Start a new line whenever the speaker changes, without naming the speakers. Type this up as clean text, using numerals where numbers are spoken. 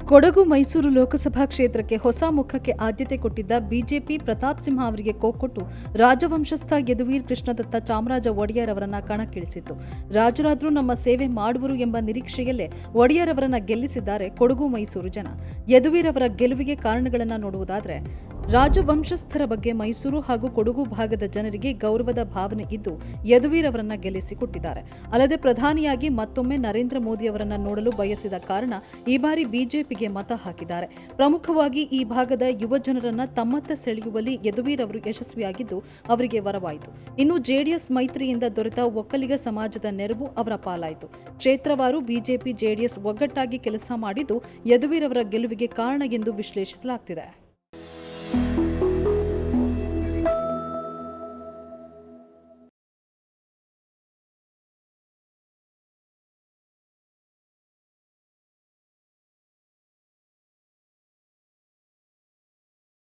ಕೊಡಗು ಮೈಸೂರು ಲೋಕಸಭಾ ಕ್ಷೇತ್ರಕ್ಕೆ ಹೊಸ ಮುಖಕ್ಕೆ ಆದ್ಯತೆ ಕೊಟ್ಟಿದ್ದ ಬಿಜೆಪಿ ಪ್ರತಾಪ್ ಸಿಂಹ ಅವರಿಗೆ ಕೊಟ್ಟು ರಾಜವಂಶಸ್ಥ ಯದುವೀರ್ ಕೃಷ್ಣದತ್ತ ಚಾಮರಾಜ ಒಡೆಯರ್ ಅವರನ್ನ ಕಣಕ್ಕಿಳಿಸಿತ್ತು. ರಾಜರಾದ್ರೂ ನಮ್ಮ ಸೇವೆ ಮಾಡುವರು ಎಂಬ ನಿರೀಕ್ಷೆಯಲ್ಲೇ ಒಡೆಯರ್ ಅವರನ್ನ ಗೆಲ್ಲಿಸಿದ್ದಾರೆ ಕೊಡಗು ಮೈಸೂರು ಜನ. ಯದುವೀರ್ ಅವರ ಗೆಲುವಿಗೆ ಕಾರಣಗಳನ್ನು ನೋಡುವುದಾದರೆ, ರಾಜವಂಶಸ್ಥರ ಬಗ್ಗೆ ಮೈಸೂರು ಹಾಗೂ ಕೊಡಗು ಭಾಗದ ಜನರಿಗೆ ಗೌರವದ ಭಾವನೆ ಇದ್ದು ಯದುವೀರ್ ಅವರನ್ನ ಗೆಲ್ಲಿಸಿಕೊಟ್ಟಿದ್ದಾರೆ. ಅಲ್ಲದೆ ಪ್ರಧಾನಿಯಾಗಿ ಮತ್ತೊಮ್ಮೆ ನರೇಂದ್ರ ಮೋದಿ ಅವರನ್ನ ನೋಡಲು ಬಯಸಿದ ಕಾರಣ ಈ ಬಾರಿ ಬಿಜೆಪಿಗೆ ಮತ ಹಾಕಿದ್ದಾರೆ. ಪ್ರಮುಖವಾಗಿ ಈ ಭಾಗದ ಯುವ ಜನರನ್ನ ತಮ್ಮತ್ತ ಸೆಳೆಯುವಲ್ಲಿ ಯದುವೀರ್ ಅವರು ಯಶಸ್ವಿಯಾಗಿದ್ದು ಅವರಿಗೆ ವರವಾಯಿತು. ಇನ್ನು ಜೆಡಿಎಸ್ ಮೈತ್ರಿಯಿಂದ ದೊರೆತ ಒಕ್ಕಲಿಗ ಸಮಾಜದ ನೆರವು ಅವರ ಪಾಲಾಯಿತು. ಕ್ಷೇತ್ರವಾರು ಬಿಜೆಪಿ ಜೆಡಿಎಸ್ ಒಗ್ಗಟ್ಟಾಗಿ ಕೆಲಸ ಮಾಡಿದ್ದು ಯದುವೀರ್ ಅವರ ಗೆಲುವಿಗೆ ಕಾರಣ ಎಂದು ವಿಶ್ಲೇಷಿಸಲಾಗುತ್ತಿದೆ.